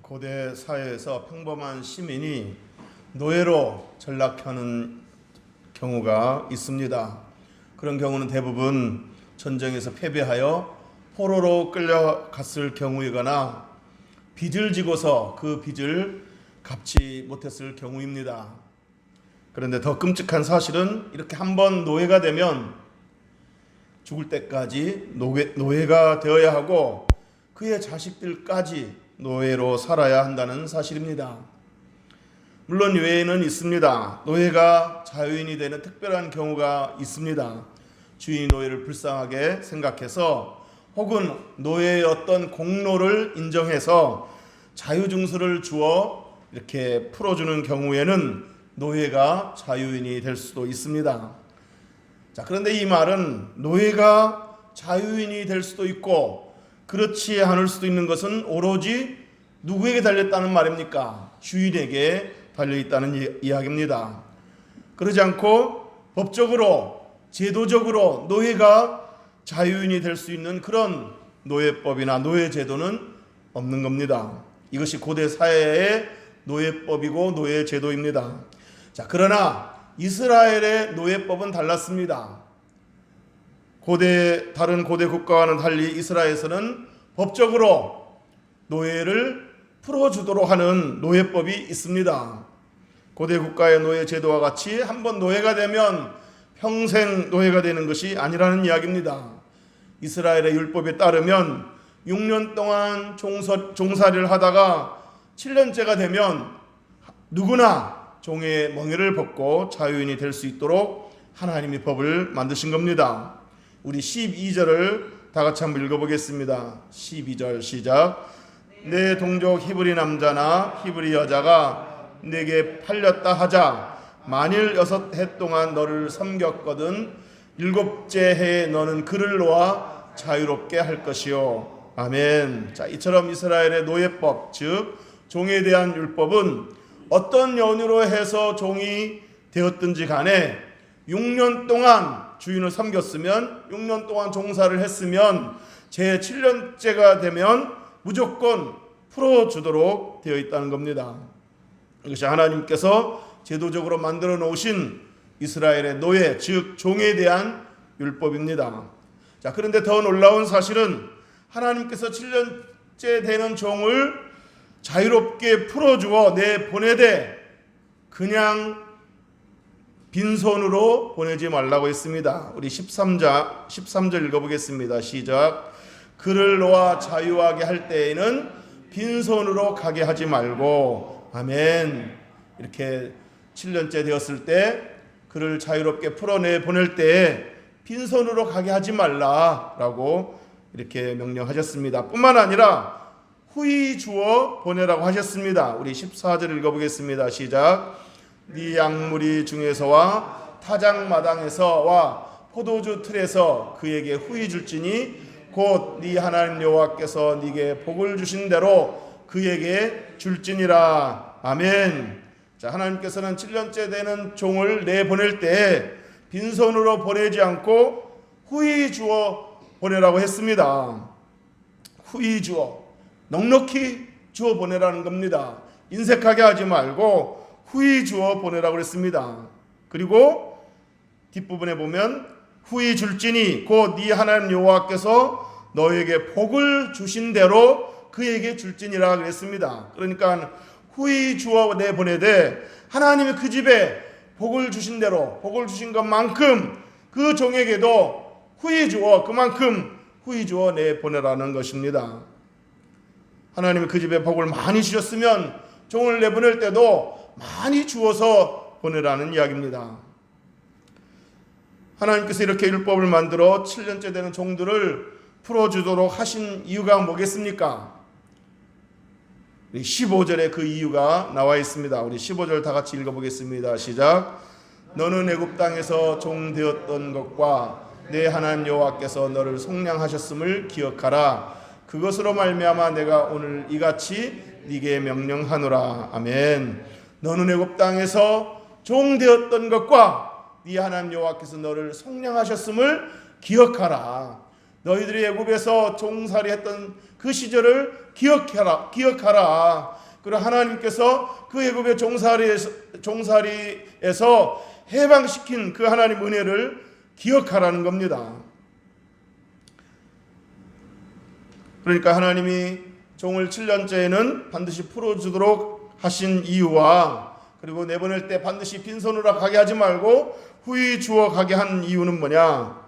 고대 사회에서 평범한 시민이 노예로 전락하는 경우가 있습니다. 그런 경우는 대부분 전쟁에서 패배하여 포로로 끌려갔을 경우이거나 빚을 지고서 그 빚을 갚지 못했을 경우입니다. 그런데 더 끔찍한 사실은 이렇게 한번 노예가 되면 죽을 때까지 노예가 되어야 하고 그의 자식들까지 노예로 살아야 한다는 사실입니다. 물론 외에는 있습니다. 노예가 자유인이 되는 특별한 경우가 있습니다. 주인이 노예를 불쌍하게 생각해서 혹은 노예의 어떤 공로를 인정해서 자유증서를 주어 이렇게 풀어주는 경우에는 노예가 자유인이 될 수도 있습니다. 자, 그런데 이 말은 노예가 자유인이 될 수도 있고 그렇지 않을 수도 있는 것은 오로지 누구에게 달렸다는 말입니까? 주인에게 달려있다는 이야기입니다. 그러지 않고 법적으로 제도적으로 노예가 자유인이 될 수 있는 그런 노예법이나 노예제도는 없는 겁니다. 이것이 고대 사회의 노예법이고 노예제도입니다. 자, 그러나 이스라엘의 노예법은 달랐습니다. 다른 고대 국가와는 달리 이스라엘에서는 법적으로 노예를 풀어주도록 하는 노예법이 있습니다. 고대 국가의 노예 제도와 같이 한번 노예가 되면 평생 노예가 되는 것이 아니라는 이야기입니다. 이스라엘의 율법에 따르면 6년 동안 종살이를 하다가 7년째가 되면 누구나 종의 멍에를 벗고 자유인이 될 수 있도록 하나님이 법을 만드신 겁니다. 우리 12절을 다 같이 한번 읽어보겠습니다. 12절 시작. 내 동족 히브리 남자나 히브리 여자가 내게 팔렸다 하자. 만일 6해 동안 너를 섬겼거든 7째 해에 너는 그를 놓아 자유롭게 할 것이요. 아멘. 자, 이처럼 이스라엘의 노예법, 즉 종에 대한 율법은 어떤 연유로 해서 종이 되었든지 간에 6년 동안 주인을 섬겼으면 6년 동안 종사를 했으면 제 7년째가 되면 무조건 풀어주도록 되어 있다는 겁니다. 이것이 하나님께서 제도적으로 만들어 놓으신 이스라엘의 노예, 즉 종에 대한 율법입니다. 자, 그런데 더 놀라운 사실은 하나님께서 7년째 되는 종을 자유롭게 풀어주어 내보내되 그냥 빈손으로 보내지 말라고 했습니다. 우리 13절 읽어보겠습니다. 시작. 그를 놓아 자유하게 할 때에는 빈손으로 가게 하지 말고. 아멘. 이렇게 7년째 되었을 때 그를 자유롭게 풀어내 보낼 때에 빈손으로 가게 하지 말라라고 이렇게 명령하셨습니다. 뿐만 아니라 후히 주어 보내라고 하셨습니다. 우리 14절 읽어보겠습니다. 시작. 네 양무리 중에서와 타작마당에서와 포도주 틀에서 그에게 후히 줄지니 곧 네 하나님 여호와께서 네게 복을 주신 대로 그에게 줄지니라. 아멘. 자, 하나님께서는 7년째 되는 종을 내보낼 때 빈손으로 보내지 않고 후히 주어 보내라고 했습니다. 후히 주어, 넉넉히 주어 보내라는 겁니다. 인색하게 하지 말고 후히 주어 보내라고 했습니다. 그리고 뒷부분에 보면 후히 줄지니 곧 네 하나님 여호와께서 너에게 복을 주신 대로 그에게 줄지니라 그랬습니다. 그러니까 후히 주어 내보내되 하나님이 그 집에 복을 주신 대로 복을 주신 것만큼 그 종에게도 후히 주어 그만큼 후히 주어 내보내라는 것입니다. 하나님이 그 집에 복을 많이 주셨으면 종을 내보낼 때도 많이 주어서 보내라는 이야기입니다. 하나님께서 이렇게 율법을 만들어 7년째 되는 종들을 풀어주도록 하신 이유가 뭐겠습니까? 15절에 그 이유가 나와 있습니다. 우리 15절 다 같이 읽어보겠습니다. 시작. 너는 애굽 땅에서 종 되었던 것과 내 하나님 여호와께서 너를 속량하셨음을 기억하라. 그것으로 말미암아 내가 오늘 이같이 네게 명령하노라. 아멘. 너는 애굽 땅에서 종 되었던 것과 네 하나님 여호와께서 너를 속량하셨음을 기억하라. 너희들이 애굽에서 종살이했던 그 시절을 기억하라. 그리고 하나님께서 그 애굽의 종살이에서 해방시킨 그 하나님 은혜를 기억하라는 겁니다. 그러니까 하나님이 종을 7년째에는 반드시 풀어주도록 하신 이유와, 그리고 내보낼 때 반드시 빈손으로 가게 하지 말고 후히 주어 가게 한 이유는 뭐냐?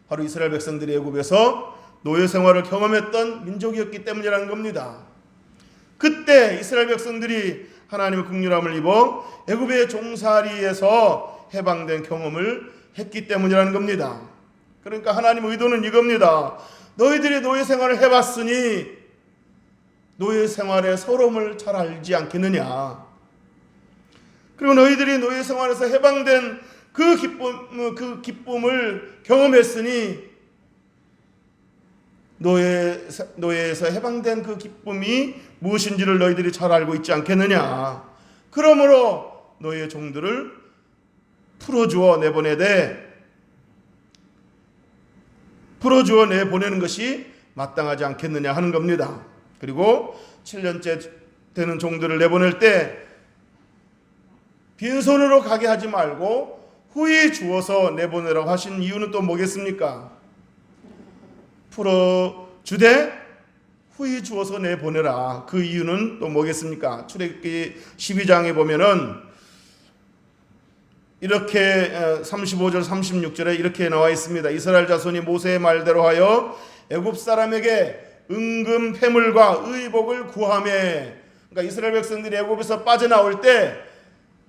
바로 이스라엘 백성들이 애굽에서 노예 생활을 경험했던 민족이었기 때문이라는 겁니다. 그때 이스라엘 백성들이 하나님의 긍휼함을 입어 애굽의 종살이에서 해방된 경험을 했기 때문이라는 겁니다. 그러니까 하나님의 의도는 이겁니다. 너희들이 노예 생활을 해봤으니 노예 생활의 서러움을 잘 알지 않겠느냐. 그리고 너희들이 노예 생활에서 해방된 그 기쁨을 경험했으니 노예에서 해방된 그 기쁨이 무엇인지를 너희들이 잘 알고 있지 않겠느냐. 그러므로 너희의 종들을 풀어주어 내보내는 것이 마땅하지 않겠느냐 하는 겁니다. 그리고 7년째 되는 종들을 내보낼 때 빈손으로 가게 하지 말고 후히 주어서 내보내라고 하신 이유는 또 뭐겠습니까? 풀어주되 후히 주어서 내보내라. 그 이유는 또 뭐겠습니까? 출애굽기 12장에 보면은 이렇게 35절 36절에 이렇게 나와 있습니다. 이스라엘 자손이 모세의 말대로 하여 애굽 사람에게 은금 패물과 의복을 구하매. 그러니까 이스라엘 백성들이 애굽에서 빠져나올 때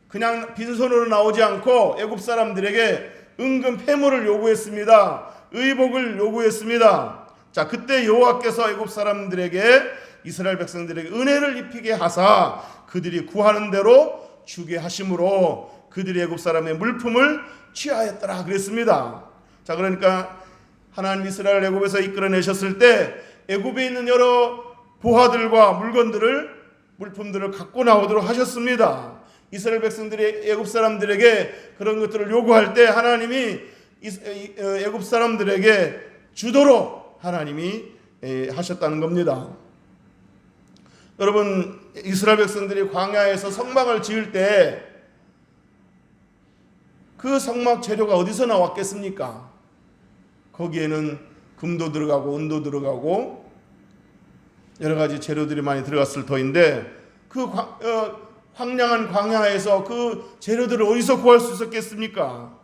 그냥 빈손으로 나오지 않고 애굽 사람들에게 은금 패물을 요구했습니다. 의복을 요구했습니다. 자, 그때 여호와께서 애굽 사람들에게 이스라엘 백성들에게 은혜를 입히게 하사 그들이 구하는 대로 주게 하심으로 그들이 애굽 사람의 물품을 취하였더라 그랬습니다. 자, 그러니까 하나님 이스라엘 애굽에서 이끌어내셨을 때 애굽에 있는 여러 보화들과 물품들을 갖고 나오도록 하셨습니다. 이스라엘 백성들이 애굽 사람들에게 그런 것들을 요구할 때 하나님이 애굽 사람들에게 주도록 하나님이 하셨다는 겁니다. 여러분, 이스라엘 백성들이 광야에서 성막을 지을 때 그 성막 재료가 어디서 나왔겠습니까? 거기에는 금도 들어가고 은도 들어가고 여러 가지 재료들이 많이 들어갔을 터인데 그 황량한 광야에서 그 재료들을 어디서 구할 수 있었겠습니까?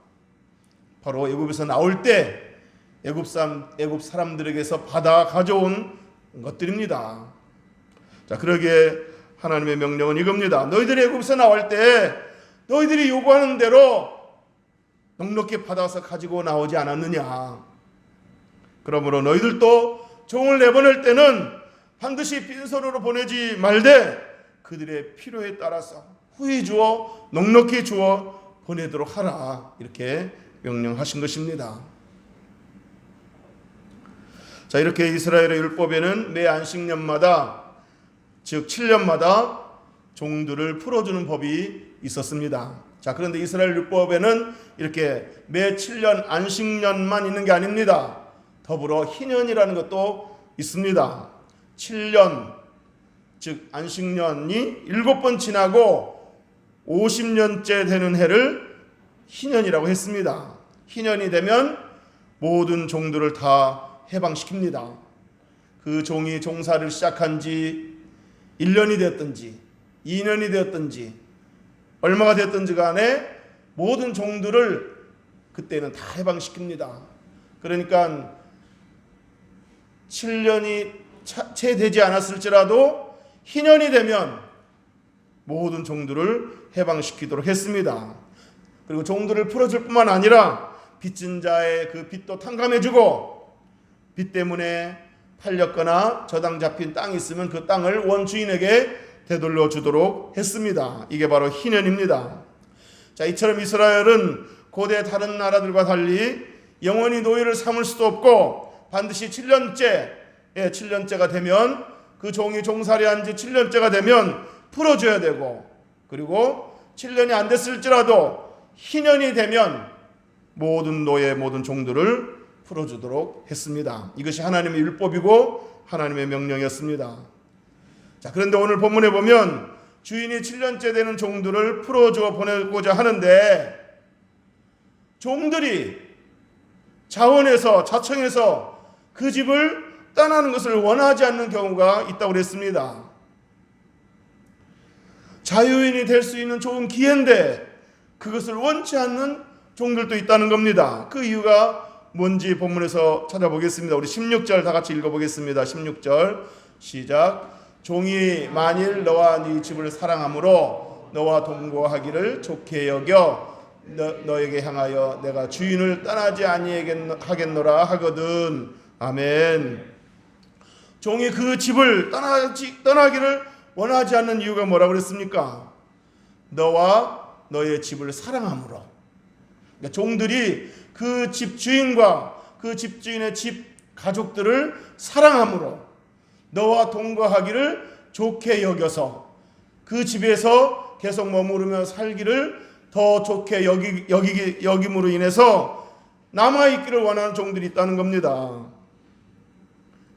바로 애굽에서 나올 때 애굽 사람들에게서 받아 가져온 것들입니다. 자, 그러기에 하나님의 명령은 이겁니다. 너희들이 애굽에서 나올 때 너희들이 요구하는 대로 넉넉히 받아서 가지고 나오지 않았느냐. 그러므로 너희들도 종을 내보낼 때는 반드시 빈손으로 보내지 말되 그들의 필요에 따라서 후히 주어 넉넉히 주어 보내도록 하라. 이렇게 명령하신 것입니다. 자, 이렇게 이스라엘의 율법에는 매 안식년마다, 즉 7년마다 종들을 풀어주는 법이 있었습니다. 자, 그런데 이스라엘 율법에는 이렇게 매 7년 안식년만 있는 게 아닙니다. 더불어 희년이라는 것도 있습니다. 7년, 즉 안식년이 7번 지나고 50년째 되는 해를 희년이라고 했습니다. 희년이 되면 모든 종들을 다 해방시킵니다. 그 종이 종사를 시작한 지 1년이 되었든지 2년이 되었든지 얼마가 되었든지 간에 모든 종들을 그때는 다 해방시킵니다. 그러니까 7년이 채 되지 않았을지라도 희년이 되면 모든 종들을 해방시키도록 했습니다. 그리고 종들을 풀어줄 뿐만 아니라 빚진 자의 그 빚도 탕감해주고, 빚 때문에 팔렸거나 저당 잡힌 땅이 있으면 그 땅을 원주인에게 되돌려 주도록 했습니다. 이게 바로 희년입니다. 자, 이처럼 이스라엘은 고대 다른 나라들과 달리 영원히 노예를 삼을 수도 없고 반드시 7년째가 되면, 그 종이 종살이한 지 7년째가 되면 풀어줘야 되고, 그리고 7년이 안 됐을지라도 희년이 되면 모든 노예, 모든 종들을 풀어주도록 했습니다. 이것이 하나님의 율법이고 하나님의 명령이었습니다. 자, 그런데 오늘 본문에 보면 주인이 7년째 되는 종들을 풀어주어 보내고자 하는데 종들이 자청해서 그 집을 떠나는 것을 원하지 않는 경우가 있다고 그랬습니다. 자유인이 될 수 있는 좋은 기회인데 그것을 원치 않는 종들도 있다는 겁니다. 그 이유가 뭔지 본문에서 찾아보겠습니다. 우리 16절 다 같이 읽어보겠습니다. 16절 시작. 종이 만일 너와 네 집을 사랑함으로 너와 동거하기를 좋게 여겨 너에게 향하여 내가 주인을 떠나지 아니하겠노라 하거든. 아멘. 종이 그 집을 떠나기를 원하지 않는 이유가 뭐라고 그랬습니까? 너와 너의 집을 사랑함으로. 그러니까 종들이 그 집 주인과 그 집 주인의 집 가족들을 사랑함으로 너와 동거하기를 좋게 여겨서 그 집에서 계속 머무르며 살기를 더 좋게 여김으로 인해서 남아있기를 원하는 종들이 있다는 겁니다.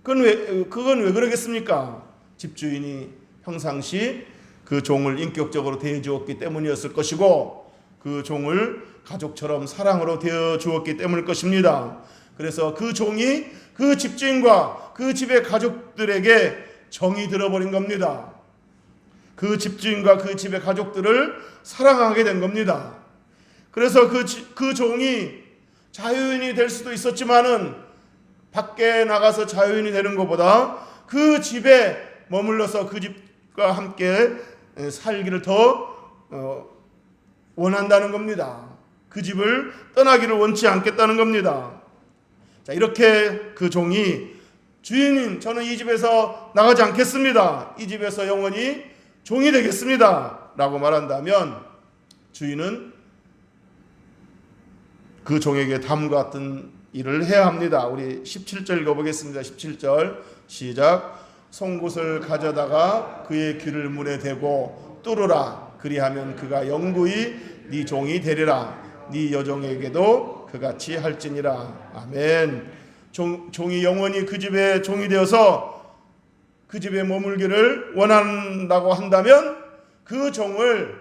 그건 왜 그러겠습니까? 집주인이 평상시 그 종을 인격적으로 대해주었기 때문이었을 것이고 그 종을 가족처럼 사랑으로 대해주었기 때문일 것입니다. 그래서 그 종이 그 집주인과 그 집의 가족들에게 정이 들어버린 겁니다. 그 집주인과 그 집의 가족들을 사랑하게 된 겁니다. 그래서 그 종이 자유인이 될 수도 있었지만은 밖에 나가서 자유인이 되는 것보다 그 집에 머물러서 그 집과 함께 살기를 더 원한다는 겁니다. 그 집을 떠나기를 원치 않겠다는 겁니다. 자, 이렇게 그 종이 주인님, 저는 이 집에서 나가지 않겠습니다. 이 집에서 영원히 종이 되겠습니다. 라고 말한다면 주인은 그 종에게 다음과 같은 일을 해야 합니다. 우리 17절 읽어보겠습니다. 17절 시작. 송곳을 가져다가 그의 귀를 문에 대고 뚫으라. 그리하면 그가 영구히 네 종이 되리라. 네 여종에게도 그같이 할지니라. 아멘. 종이 영원히 그 집의 종이 되어서 그 집에 머물기를 원한다고 한다면 그 종을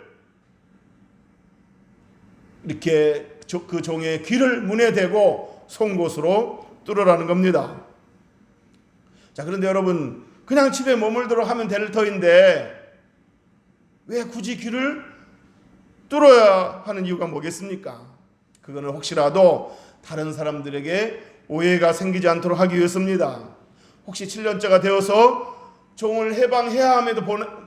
이렇게 그 종의 귀를 문에 대고 송곳으로 뚫으라는 겁니다. 자, 그런데 여러분, 그냥 집에 머물도록 하면 될 터인데 왜 굳이 귀를 뚫어야 하는 이유가 뭐겠습니까? 그거는 혹시라도 다른 사람들에게 오해가 생기지 않도록 하기 위해서입니다. 혹시 7년째가 되어서 종을 해방해야 함에도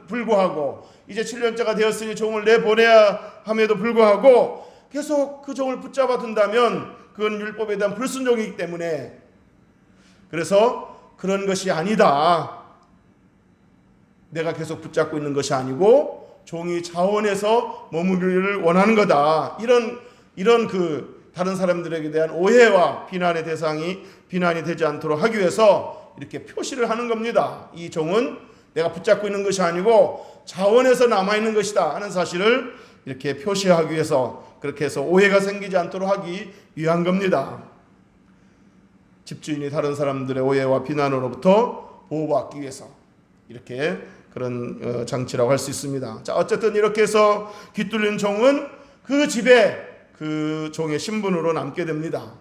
불구하고 이제 7년째가 되었으니 종을 내보내야 함에도 불구하고 계속 그 종을 붙잡아 둔다면 그건 율법에 대한 불순종이기 때문에, 그래서 그런 것이 아니다. 내가 계속 붙잡고 있는 것이 아니고 종이 자원해서 머무르기를 원하는 거다. 이런 그 다른 사람들에게 대한 오해와 비난이 되지 않도록 하기 위해서 이렇게 표시를 하는 겁니다. 이 종은 내가 붙잡고 있는 것이 아니고 자원해서 남아있는 것이다 하는 사실을 이렇게 표시하기 위해서, 그렇게 해서 오해가 생기지 않도록 하기 위한 겁니다. 집주인이 다른 사람들의 오해와 비난으로부터 보호받기 위해서 이렇게 그런 장치라고 할 수 있습니다. 자, 어쨌든 이렇게 해서 귀 뚫린 종은 그 집에 그 종의 신분으로 남게 됩니다.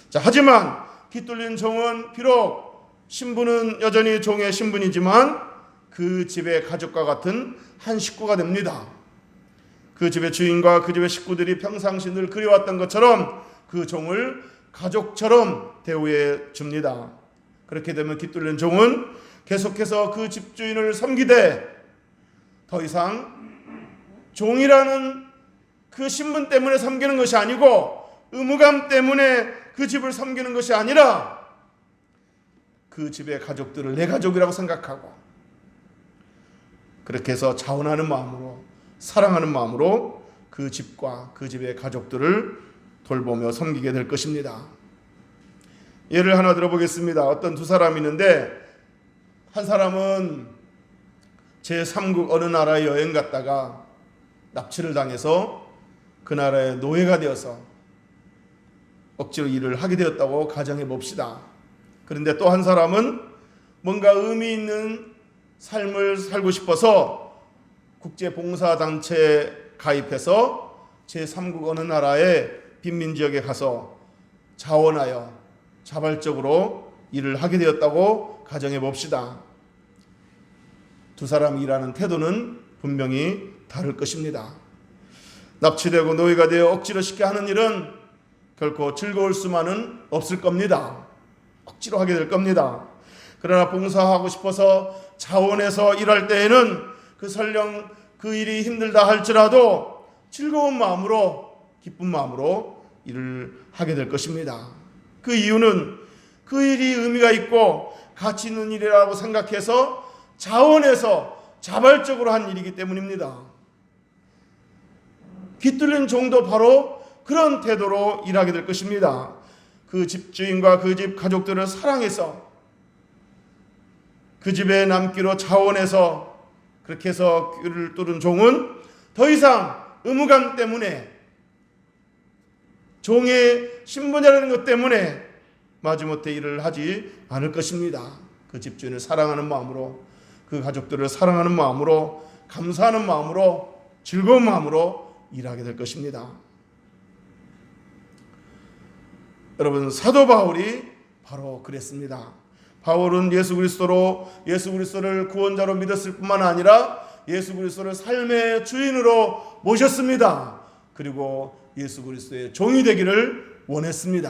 자, 하지만 귀 뚫린 종은 비록 신분은 여전히 종의 신분이지만 그 집의 가족과 같은 한 식구가 됩니다. 그 집의 주인과 그 집의 식구들이 평상시 늘 그리웠던 것처럼 그 종을 가족처럼 대우해 줍니다. 그렇게 되면 귀 뚫린 종은 계속해서 그 집주인을 섬기되 더 이상 종이라는 그 신분 때문에 섬기는 것이 아니고 의무감 때문에 그 집을 섬기는 것이 아니라 그 집의 가족들을 내 가족이라고 생각하고 그렇게 해서 자원하는 마음으로, 사랑하는 마음으로 그 집과 그 집의 가족들을 돌보며 섬기게 될 것입니다. 예를 하나 들어보겠습니다. 어떤 두 사람이 있는데 한 사람은 제3국 어느 나라에 여행 갔다가 납치를 당해서 그 나라의 노예가 되어서 억지로 일을 하게 되었다고 가정해 봅시다. 그런데 또 한 사람은 뭔가 의미 있는 삶을 살고 싶어서 국제봉사단체에 가입해서 제3국 어느 나라의 빈민지역에 가서 자원하여 자발적으로 일을 하게 되었다고 가정해 봅시다. 두 사람이 일하는 태도는 분명히 다를 것입니다. 납치되고 노예가 되어 억지로 시켜 하는 일은 결코 즐거울 수만은 없을 겁니다. 억지로 하게 될 겁니다. 그러나 봉사하고 싶어서 자원해서 일할 때에는 설령 그 일이 힘들다 할지라도 즐거운 마음으로, 기쁜 마음으로 일을 하게 될 것입니다. 그 이유는 그 일이 의미가 있고 가치 있는 일이라고 생각해서 자원해서 자발적으로 한 일이기 때문입니다. 깃들린 종도 바로 그런 태도로 일하게 될 것입니다. 그 집주인과 그 집 가족들을 사랑해서 그 집에 남기로 자원해서 그렇게 해서 귀를 뚫은 종은 더 이상 의무감 때문에, 종의 신분이라는 것 때문에 마지못해 일을 하지 않을 것입니다. 그 집주인을 사랑하는 마음으로, 그 가족들을 사랑하는 마음으로, 감사하는 마음으로, 즐거운 마음으로 일하게 될 것입니다. 여러분, 사도 바울이 바로 그랬습니다. 바울은 예수 그리스도를 구원자로 믿었을 뿐만 아니라 예수 그리스도를 삶의 주인으로 모셨습니다. 그리고 예수 그리스도의 종이 되기를 원했습니다.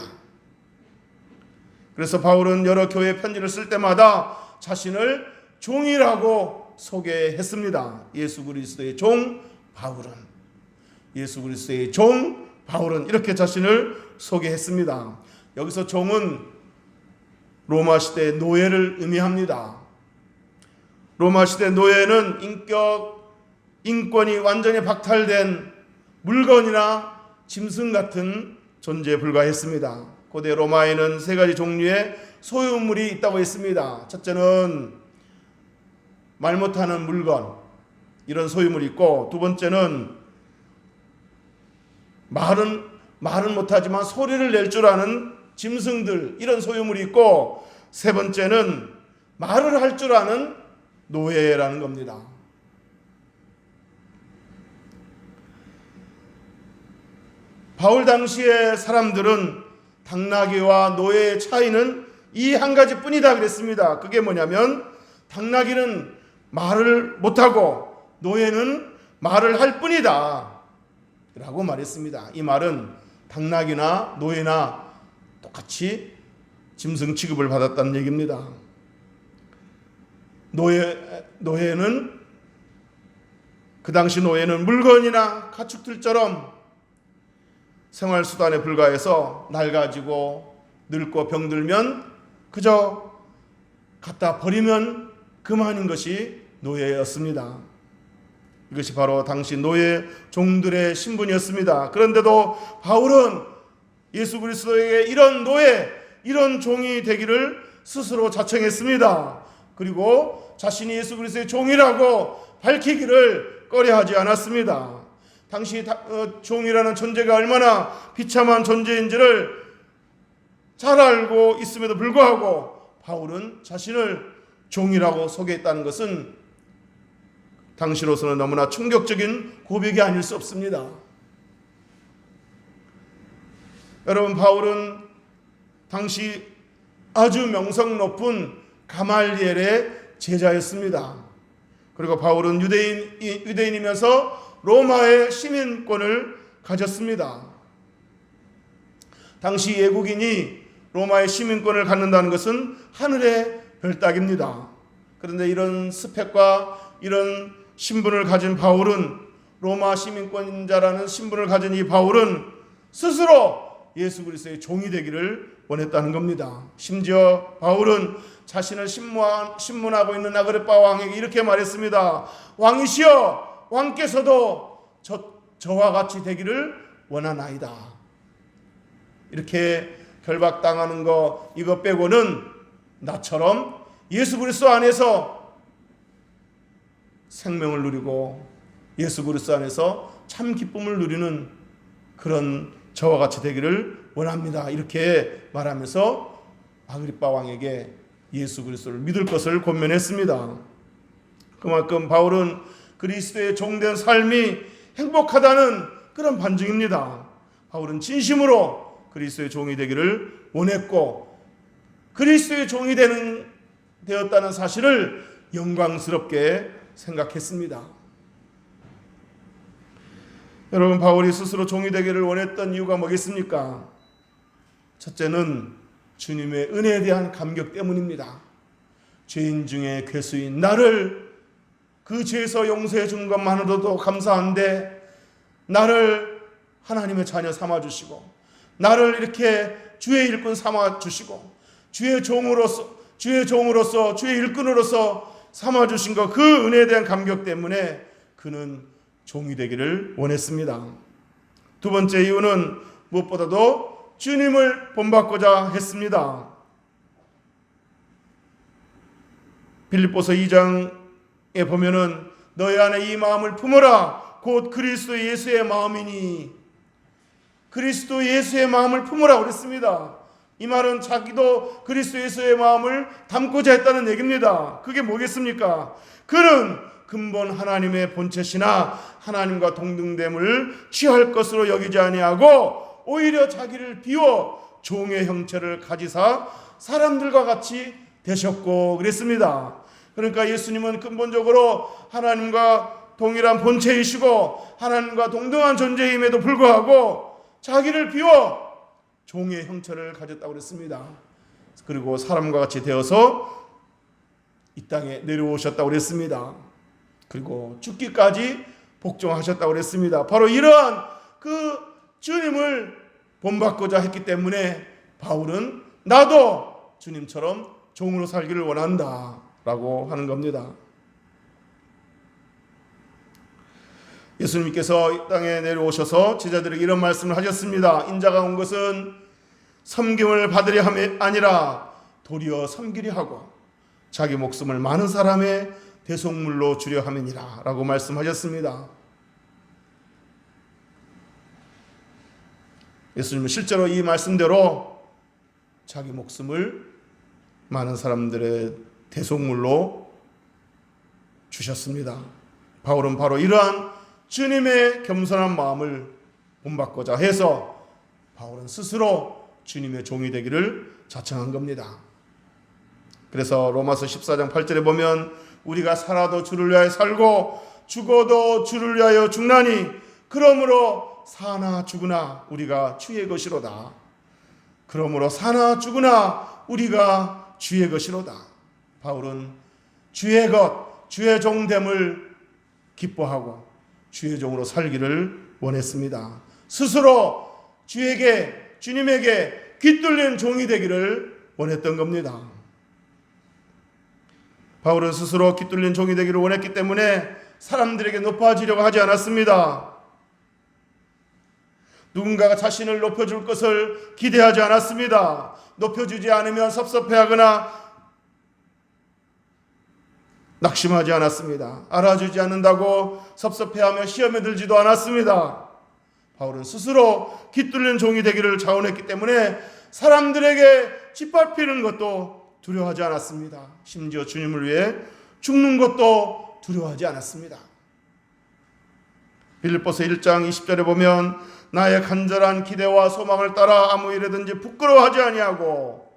그래서 바울은 여러 교회 편지를 쓸 때마다 자신을 종이라고 소개했습니다. 예수 그리스도의 종 바울은, 예수 그리스도의 종 바울은 이렇게 자신을 소개했습니다. 여기서 종은 로마 시대 노예를 의미합니다. 로마 시대 노예는 인권이 완전히 박탈된 물건이나 짐승 같은 존재에 불과했습니다. 고대 로마에는 세 가지 종류의 소유물이 있다고 했습니다. 첫째는 말 못하는 물건, 이런 소유물이 있고, 두 번째는 말은 못하지만 소리를 낼 줄 아는 짐승들, 이런 소유물이 있고, 세 번째는 말을 할 줄 아는 노예라는 겁니다. 바울 당시의 사람들은 당나귀와 노예의 차이는 이 한 가지 뿐이다 그랬습니다. 그게 뭐냐면 당나귀는 말을 못하고 노예는 말을 할 뿐이다 라고 말했습니다. 이 말은 당나귀나 노예나 똑같이 짐승 취급을 받았다는 얘기입니다. 노예는, 그 당시 노예는 물건이나 가축들처럼 생활수단에 불과해서 낡아지고 늙고 병들면 그저 갖다 버리면 그만인 것이 노예였습니다. 이것이 바로 당시 노예 종들의 신분이었습니다. 그런데도 바울은 예수 그리스도에게 이런 노예, 이런 종이 되기를 스스로 자청했습니다. 그리고 자신이 예수 그리스도의 종이라고 밝히기를 꺼려하지 않았습니다. 당시 종이라는 존재가 얼마나 비참한 존재인지를 잘 알고 있음에도 불구하고 바울은 자신을 종이라고 소개했다는 것은 당시로서는 너무나 충격적인 고백이 아닐 수 없습니다. 여러분, 바울은 당시 아주 명성 높은 가말리엘의 제자였습니다. 그리고 바울은 유대인이면서 로마의 시민권을 가졌습니다. 당시 외국인이 로마의 시민권을 갖는다는 것은 하늘의 별따기입니다. 그런데 이런 스펙과 이런 신분을 가진 바울은, 로마 시민권자라는 신분을 가진 이 바울은 스스로 예수 그리스도의 종이 되기를 원했다는 겁니다. 심지어 바울은 자신을 신문하고 있는 아그리파 왕에게 이렇게 말했습니다. 왕이시여, 왕께서도 저와 같이 되기를 원하나이다. 이렇게 결박당하는 거 이거 빼고는 나처럼 예수 그리스도 안에서 생명을 누리고 예수 그리스도 안에서 참 기쁨을 누리는 그런 저와 같이 되기를 원합니다. 이렇게 말하면서 아그리빠 왕에게 예수 그리스도를 믿을 것을 권면했습니다. 그만큼 바울은 그리스도의 종된 삶이 행복하다는 그런 반증입니다. 바울은 진심으로 그리스도의 종이 되기를 원했고 그리스도의 종이 되었다는 사실을 영광스럽게 생각했습니다. 여러분, 바울이 스스로 종이 되기를 원했던 이유가 뭐겠습니까? 첫째는 주님의 은혜에 대한 감격 때문입니다. 죄인 중에 괴수인 나를 그 죄에서 용서해 준 것만으로도 감사한데 나를 하나님의 자녀 삼아주시고 나를 이렇게 주의 일꾼 삼아주시고 주의 종으로서 주의 일꾼으로서 삼아주신 것, 그 은혜에 대한 감격 때문에 그는 종이 되기를 원했습니다. 두 번째 이유는 무엇보다도 주님을 본받고자 했습니다. 빌립보서 2장에 보면은 너희 안에 이 마음을 품어라 곧 그리스도 예수의 마음이니, 그리스도 예수의 마음을 품으라 그랬습니다. 이 말은 자기도 그리스도 예수의 마음을 담고자 했다는 얘기입니다. 그게 뭐겠습니까? 그는 근본 하나님의 본체시나 하나님과 동등됨을 취할 것으로 여기지 아니하고 오히려 자기를 비워 종의 형체를 가지사 사람들과 같이 되셨고 그랬습니다. 그러니까 예수님은 근본적으로 하나님과 동일한 본체이시고 하나님과 동등한 존재임에도 불구하고 자기를 비워 종의 형체를 가졌다고 그랬습니다. 그리고 사람과 같이 되어서 이 땅에 내려오셨다고 그랬습니다. 그리고 죽기까지 복종하셨다고 그랬습니다. 바로 이러한 그 주님을 본받고자 했기 때문에 바울은 나도 주님처럼 종으로 살기를 원한다 라고 하는 겁니다. 예수님께서 이 땅에 내려오셔서 제자들에게 이런 말씀을 하셨습니다. 인자가 온 것은 섬김을 받으려 함이 아니라 도리어 섬기려 하고 자기 목숨을 많은 사람의 대속물로 주려 함이니라 라고 말씀하셨습니다. 예수님은 실제로 이 말씀대로 자기 목숨을 많은 사람들의 대속물로 주셨습니다. 바울은 바로 이러한 주님의 겸손한 마음을 본받고자 해서 바울은 스스로 주님의 종이 되기를 자청한 겁니다. 그래서 로마서 14장 8절에 보면 우리가 살아도 주를 위하여 살고 죽어도 주를 위하여 죽나니 그러므로 사나 죽으나 우리가 주의 것이로다. 그러므로 사나 죽으나 우리가 주의 것이로다. 바울은 주의 것, 주의 종됨을 기뻐하고 주의 종으로 살기를 원했습니다. 스스로 주님에게 깃들린 종이 되기를 원했던 겁니다. 바울은 스스로 깃들린 종이 되기를 원했기 때문에 사람들에게 높아지려고 하지 않았습니다. 누군가가 자신을 높여줄 것을 기대하지 않았습니다. 높여주지 않으면 섭섭해하거나 낙심하지 않았습니다. 알아주지 않는다고 섭섭해하며 시험에 들지도 않았습니다. 바울은 스스로 깃들린 종이 되기를 자원했기 때문에 사람들에게 짓밟히는 것도 두려워하지 않았습니다. 심지어 주님을 위해 죽는 것도 두려워하지 않았습니다. 빌립보서 1장 20절에 보면 나의 간절한 기대와 소망을 따라 아무 일에든지 부끄러워하지 아니하고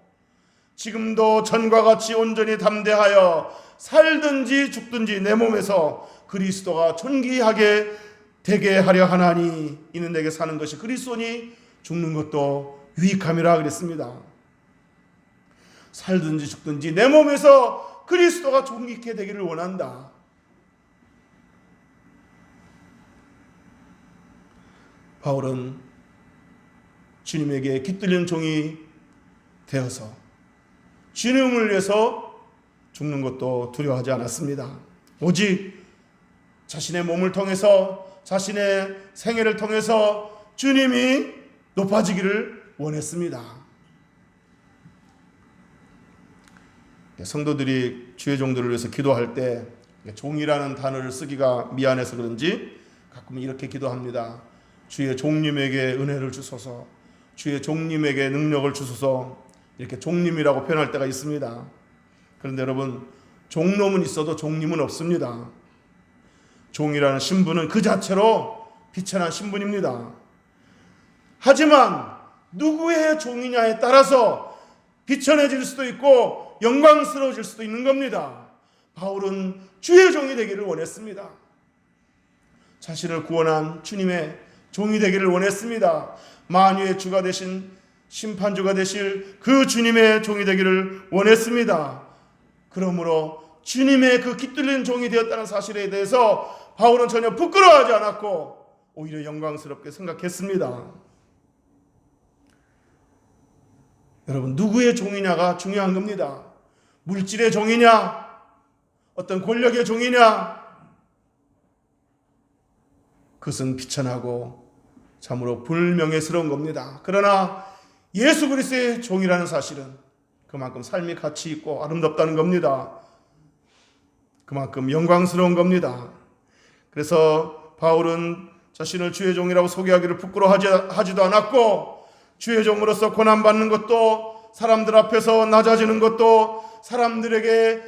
지금도 전과 같이 온전히 담대하여 살든지 죽든지 내 몸에서 그리스도가 존귀하게 되게 하려 하나니 이는 내게 사는 것이 그리스도니 죽는 것도 유익함이라 그랬습니다. 살든지 죽든지 내 몸에서 그리스도가 존귀케 되기를 원한다. 바울은 주님에게 깃들린 종이 되어서 주님을 위해서 죽는 것도 두려워하지 않았습니다. 오직 자신의 몸을 통해서 자신의 생애를 통해서 주님이 높아지기를 원했습니다. 성도들이 주의 종들을 위해서 기도할 때 종이라는 단어를 쓰기가 미안해서 그런지 가끔 이렇게 기도합니다. 주의 종님에게 은혜를 주소서, 주의 종님에게 능력을 주소서 이렇게 종님이라고 표현할 때가 있습니다. 그런데 여러분, 종놈은 있어도 종님은 없습니다. 종이라는 신분은 그 자체로 비천한 신분입니다. 하지만 누구의 종이냐에 따라서 비천해질 수도 있고 영광스러워질 수도 있는 겁니다. 바울은 주의 종이 되기를 원했습니다. 자신을 구원한 주님의 종이 되기를 원했습니다. 만유의 주가 되신 심판주가 되실 그 주님의 종이 되기를 원했습니다. 그러므로 주님의 그 깃들린 종이 되었다는 사실에 대해서 바울은 전혀 부끄러워하지 않았고 오히려 영광스럽게 생각했습니다. 여러분, 누구의 종이냐가 중요한 겁니다. 물질의 종이냐, 어떤 권력의 종이냐, 그것은 비천하고 참으로 불명예스러운 겁니다. 그러나 예수 그리스도의 종이라는 사실은 그만큼 삶이 가치 있고 아름답다는 겁니다. 그만큼 영광스러운 겁니다. 그래서 바울은 자신을 주의 종이라고 소개하기를 부끄러워하지도 않았고, 주의 종으로서 고난받는 것도, 사람들 앞에서 낮아지는 것도, 사람들에게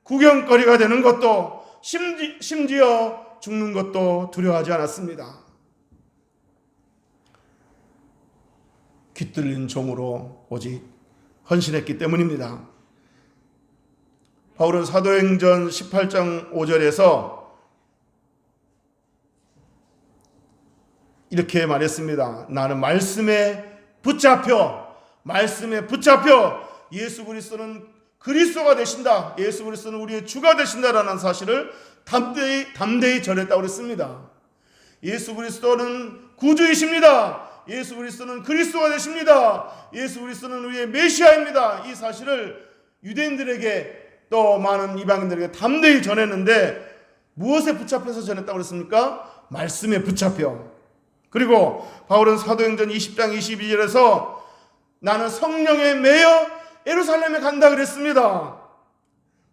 구경거리가 되는 것도, 심지어 죽는 것도 두려워하지 않았습니다. 깃들린 종으로 오직 헌신했기 때문입니다. 바울은 사도행전 18장 5절에서 이렇게 말했습니다. 나는 말씀에 붙잡혀 예수 그리스도는 그리스도가 되신다, 예수 그리스도는 우리의 주가 되신다라는 사실을 담대히 전했다고 그랬습니다. 예수 그리스도는 구주이십니다. 예수 그리스도는 그리스도가 되십니다. 예수 그리스도는 우리의 메시아입니다. 이 사실을 유대인들에게 또 많은 이방인들에게 담대히 전했는데 무엇에 붙잡혀서 전했다고 그랬습니까? 말씀에 붙잡혀. 그리고 바울은 사도행전 20장 22절에서 나는 성령에 매여 예루살렘에 간다 그랬습니다.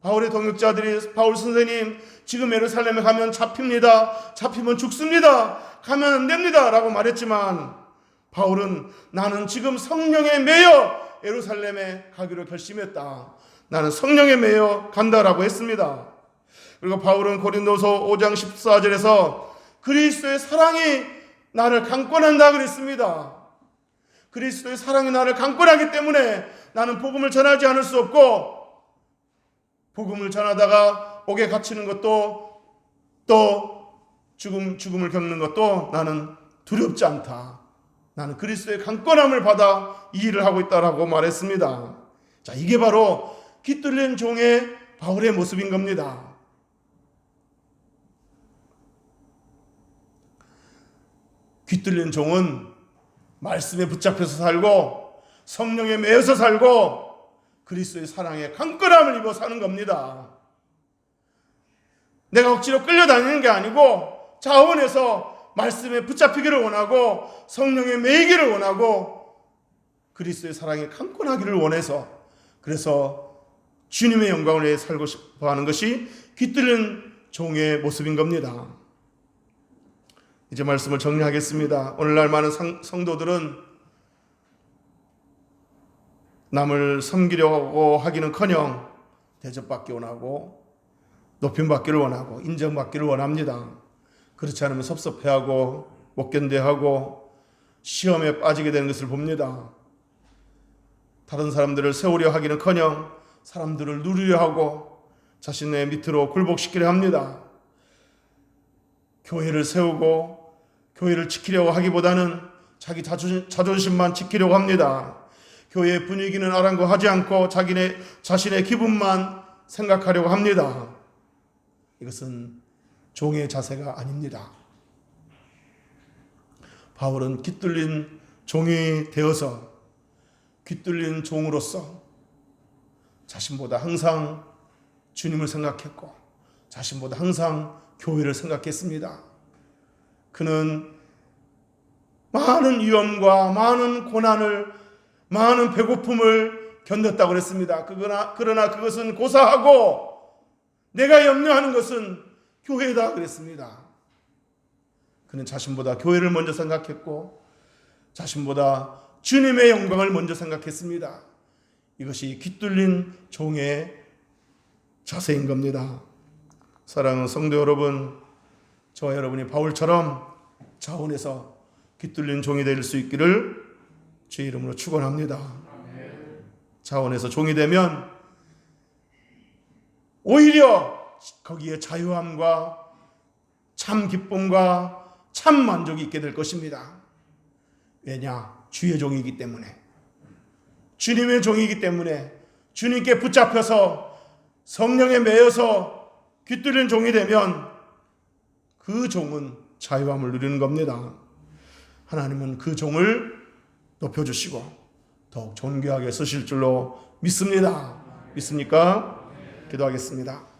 바울의 동역자들이 바울 선생님 지금 예루살렘에 가면 잡힙니다. 잡히면 죽습니다. 가면 안 됩니다. 라고 말했지만 바울은 나는 지금 성령에 매여 예루살렘에 가기로 결심했다. 나는 성령에 매여 간다라고 했습니다. 그리고 바울은 고린도서 5장 14절에서 그리스도의 사랑이 나를 강권한다 그랬습니다. 그리스도의 사랑이 나를 강권하기 때문에 나는 복음을 전하지 않을 수 없고, 복음을 전하다가 옥에 갇히는 것도 또 죽음을 겪는 것도 나는 두렵지 않다. 나는 그리스도의 강권함을 받아 이 일을 하고 있다라고 말했습니다. 자, 이게 바로 깃들린 종의 바울의 모습인 겁니다. 깃들린 종은 말씀에 붙잡혀서 살고 성령에 매여서 살고 그리스도의 사랑에 강건함을 입어 사는 겁니다. 내가 억지로 끌려다니는 게 아니고 자원해서 말씀에 붙잡히기를 원하고 성령에 매이기를 원하고 그리스도의 사랑에 강건하기를 원해서, 그래서 주님의 영광을 위해 살고 싶어 하는 것이 깃들린 종의 모습인 겁니다. 이제 말씀을 정리하겠습니다. 오늘날 많은 성도들은 남을 섬기려고 하기는커녕 대접받기 원하고 높임받기를 원하고 인정받기를 원합니다. 그렇지 않으면 섭섭해하고 못 견뎌하고 시험에 빠지게 되는 것을 봅니다. 다른 사람들을 세우려 하기는커녕 사람들을 누리려 하고 자신의 밑으로 굴복시키려 합니다. 교회를 세우고 교회를 지키려고 하기보다는 자기 자존심만 지키려고 합니다. 교회의 분위기는 아랑곳하지 않고 자신의 기분만 생각하려고 합니다. 이것은 종의 자세가 아닙니다. 바울은 깃들린 종이 되어서 깃들린 종으로서 자신보다 항상 주님을 생각했고 자신보다 항상 교회를 생각했습니다. 그는 많은 위험과 많은 고난을, 많은 배고픔을 견뎠다고 그랬습니다. 그러나 그것은 고사하고 내가 염려하는 것은 교회다 그랬습니다. 그는 자신보다 교회를 먼저 생각했고 자신보다 주님의 영광을 먼저 생각했습니다. 이것이 깃들린 종의 자세인 겁니다. 사랑하는 성도 여러분, 저와 여러분이 바울처럼 자원에서 깃들린 종이 될 수 있기를 주의 이름으로 축원합니다. 자원에서 종이 되면 오히려 거기에 자유함과 참 기쁨과 참 만족이 있게 될 것입니다. 왜냐? 주의 종이기 때문에, 주님의 종이기 때문에, 주님께 붙잡혀서 성령에 매여서 깃들린 종이 되면 그 종은 자유함을 누리는 겁니다. 하나님은 그 종을 높여주시고 더욱 존귀하게 쓰실 줄로 믿습니다. 믿습니까? 기도하겠습니다.